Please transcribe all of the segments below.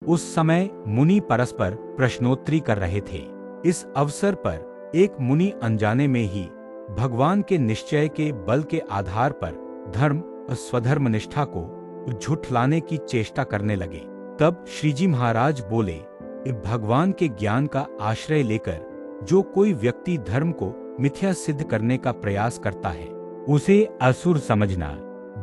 उस समय मुनि परस्पर प्रश्नोत्तरी कर रहे थे। इस अवसर पर एक मुनि अनजाने में ही भगवान के निश्चय के बल के आधार पर धर्म और स्वधर्म निष्ठा को झुठलाने की चेष्टा करने लगे। तब श्रीजी महाराज बोले, भगवान के ज्ञान का आश्रय लेकर जो कोई व्यक्ति धर्म को मिथ्या सिद्ध करने का प्रयास करता है, उसे असुर समझना।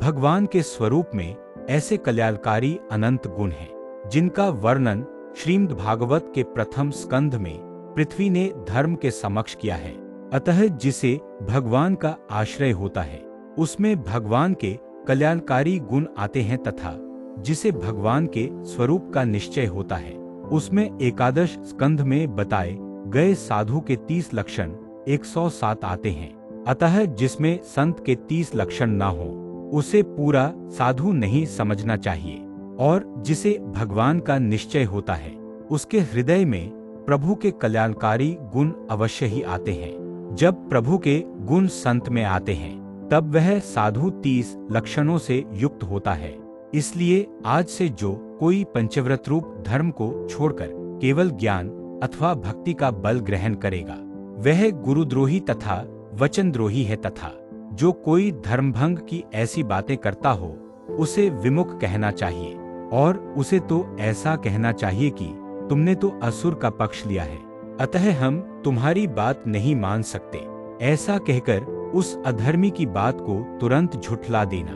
भगवान के स्वरूप में ऐसे कल्याणकारी अनंत गुण हैं, जिनका वर्णन श्रीमद् भागवत के प्रथम स्कंध में पृथ्वी ने धर्म के समक्ष किया है। अतः जिसे भगवान का आश्रय होता है, उसमें भगवान के कल्याणकारी गुण आते हैं, तथा जिसे भगवान के स्वरूप का निश्चय होता है, उसमें एकादश स्कंध में बताए गए साधु के 30 लक्षण 107 आते हैं। अतः जिसमें संत के 30 लक्षण ना हो, उसे पूरा साधु नहीं समझना चाहिए। और जिसे भगवान का निश्चय होता है, उसके हृदय में प्रभु के कल्याणकारी गुण अवश्य ही आते हैं। जब प्रभु के गुण संत में आते हैं, तब वह साधु 30 लक्षणों से युक्त होता है। इसलिए आज से जो कोई पंचव्रत रूप धर्म को छोड़कर केवल ज्ञान अथवा भक्ति का बल ग्रहण करेगा, वह गुरुद्रोही तथा वचनद्रोही है, तथा जो कोई धर्मभंग की ऐसी बातें करता हो, उसे विमुख कहना चाहिए। और उसे तो ऐसा कहना चाहिए कि तुमने तो असुर का पक्ष लिया है, अतः हम तुम्हारी बात नहीं मान सकते। ऐसा कहकर उस अधर्मी की बात को तुरंत झुठला देना।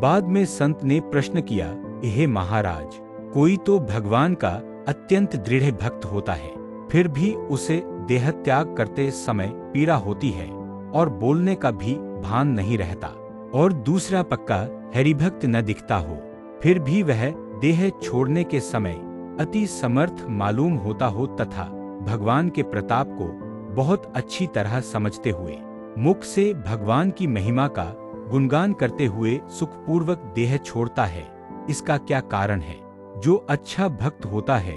बाद में संत ने प्रश्न किया, हे महाराज, कोई तो भगवान का अत्यंत दृढ़ भक्त होता है, फिर भी उसे देह त्याग करते समय पीड़ा होती है और बोलने का भी भान नहीं रहता, और दूसरा पक्का हरिभक्त न दिखता हो, फिर भी वह देह छोड़ने के समय अति समर्थ मालूम होता हो, तथा भगवान के प्रताप को बहुत अच्छी तरह समझते हुए मुख से भगवान की महिमा का गुणगान करते हुए सुखपूर्वक देह छोड़ता है। इसका क्या कारण है? जो अच्छा भक्त होता है,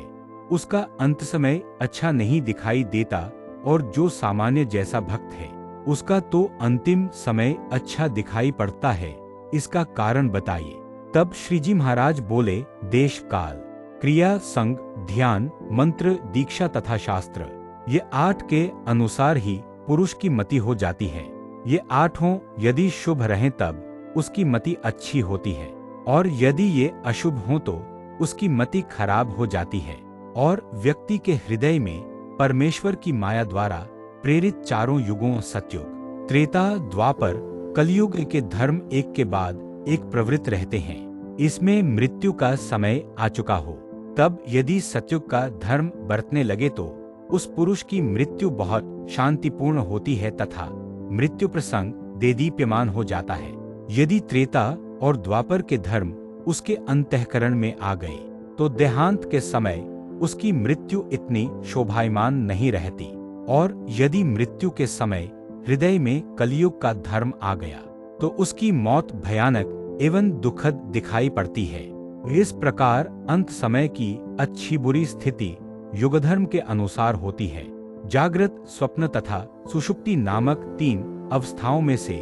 उसका अंत समय अच्छा नहीं दिखाई देता, और जो सामान्य जैसा भक्त है, उसका तो अंतिम समय अच्छा दिखाई पड़ता है। इसका कारण बताइए। तब श्रीजी महाराज बोले, देश काल, क्रिया, संग, ध्यान, मंत्र, दीक्षा तथा शास्त्र, ये 8 के अनुसार ही पुरुष की मति हो जाती है। ये 8 यदि शुभ रहें तब उसकी मति अच्छी होती है, और यदि ये अशुभ हों तो उसकी मति खराब हो जाती है। और व्यक्ति के हृदय में परमेश्वर की माया द्वारा प्रेरित चारों युगों सतयुग, त्रेता, द्वापर, कलयुग के धर्म एक के बाद एक प्रवृत्त रहते हैं। इसमें मृत्यु का समय आ चुका हो, तब यदि सतयुग का धर्म बरतने लगे तो उस पुरुष की मृत्यु बहुत शांतिपूर्ण होती है, तथा मृत्यु प्रसंग देदीप्यमान हो जाता है। यदि त्रेता और द्वापर के धर्म उसके अंतःकरण में आ गए, तो देहांत के समय उसकी मृत्यु इतनी शोभायमान नहीं रहती। और यदि मृत्यु के समय हृदय में कलयुग का धर्म आ गया, तो उसकी मौत भयानक एवं दुखद दिखाई पड़ती है। इस प्रकार अंत समय की अच्छी बुरी स्थिति युगधर्म के अनुसार होती है। जागृत, स्वप्न तथा सुषुप्ति नामक 3 अवस्थाओं में से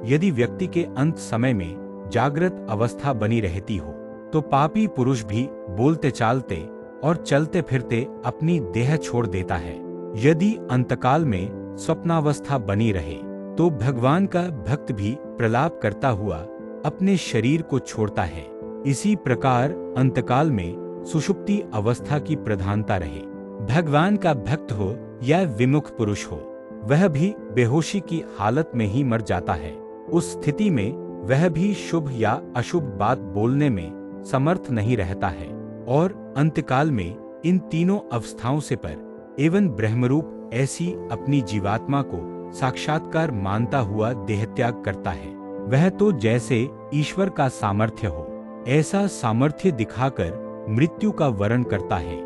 यदि व्यक्ति के अंत समय में जागृत अवस्था बनी रहती हो, तो पापी पुरुष भी बोलते चालते और चलते फिरते अपनी देह छोड़ देता है। यदि अंतकाल में स्वप्नावस्था बनी रहे, तो भगवान का भक्त भी प्रलाप करता हुआ अपने शरीर को छोड़ता है। इसी प्रकार अंतकाल में सुषुप्ति अवस्था की प्रधानता रहे। भगवान का भक्त हो या विमुख पुरुष हो, वह भी बेहोशी की हालत में ही मर जाता है। उस स्थिति में वह भी शुभ या अशुभ बात बोलने में समर्थ नहीं रहता है, और अंतकाल में इन तीनों अवस्थाओं से पर एवं ब्रह्मरूप ऐसी अपनी जीवात्मा को साक्षात्कार मानता हुआ देहत्याग करता है। वह तो जैसे ईश्वर का सामर्थ्य हो, ऐसा सामर्थ्य दिखाकर मृत्यु का वरण करता है।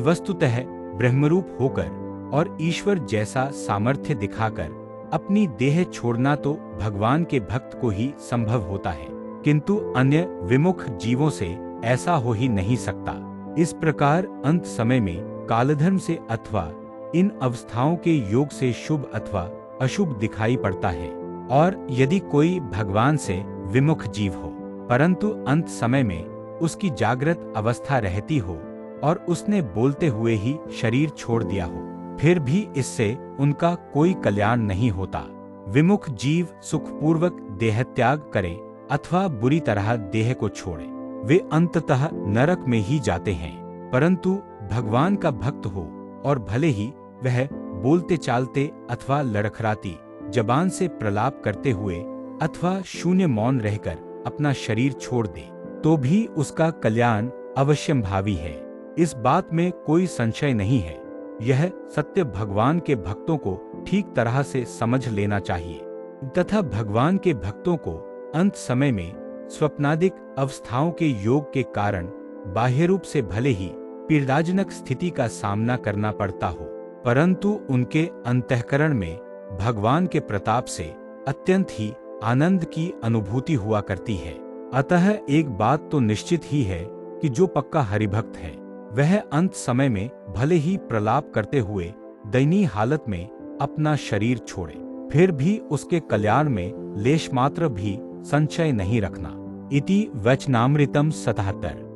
वस्तुतः ब्रह्मरूप होकर और ईश्वर जैसा सामर्थ्य दिखाकर अपनी देह छोड़ना तो भगवान के भक्त को ही संभव होता है, किंतु अन्य विमुख जीवों से ऐसा हो ही नहीं सकता। इस प्रकार अंत समय में कालधर्म से अथवा इन अवस्थाओं के योग से शुभ अथवा अशुभ दिखाई पड़ता है। और यदि कोई भगवान से विमुख जीव हो, परंतु अंत समय में उसकी जागृत अवस्था रहती हो, और उसने बोलते हुए ही शरीर छोड़ दिया हो, फिर भी इससे उनका कोई कल्याण नहीं होता। विमुख जीव सुखपूर्वक देह त्याग करें अथवा बुरी तरह देह को छोड़े, वे अंततः नरक में ही जाते हैं। परंतु भगवान का भक्त हो और भले ही वह बोलते चालते अथवा लड़खड़ाती जबान से प्रलाप करते हुए अथवा शून्य मौन रहकर अपना शरीर छोड़ दे, तो भी उसका कल्याण अवश्यंभावी है। इस बात में कोई संशय नहीं है। यह सत्य भगवान के भक्तों को ठीक तरह से समझ लेना चाहिए तथा भगवान के भक्तों को अंत समय में स्वप्नादिक अवस्थाओं के योग के कारण बाह्य रूप से भले ही पीड़ाजनक स्थिति का सामना करना पड़ता हो, परंतु उनके अंतःकरण में भगवान के प्रताप से अत्यंत ही आनंद की अनुभूति हुआ करती है। अतः एक बात तो निश्चित ही है कि जो पक्का हरिभक्त है वह अंत समय में भले ही प्रलाप करते हुए दयनीय हालत में अपना शरीर छोड़े, फिर भी उसके कल्याण में लेश मात्र भी संशय नहीं रखना। इति वचनामृतम 77।